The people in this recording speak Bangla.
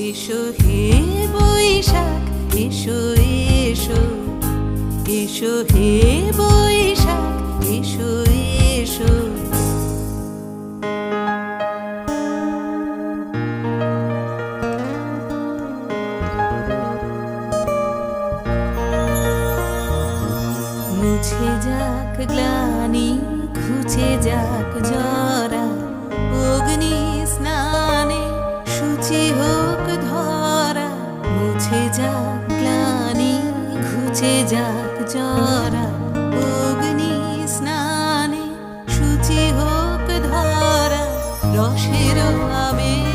এসো হে বৈশাখ, এসো এসো, এসো হে বৈশাখ, এসো এসো। মুছে যাক গ্লানি, ঘুচে যাক জরা, অগ্নি স্নানে শুচি হোক ধরা। মুছে যাক গ্লানি, ঘুচে যাক জরা, অগ্নি স্নানে শুচি হোক ধরা। রসের আবেশ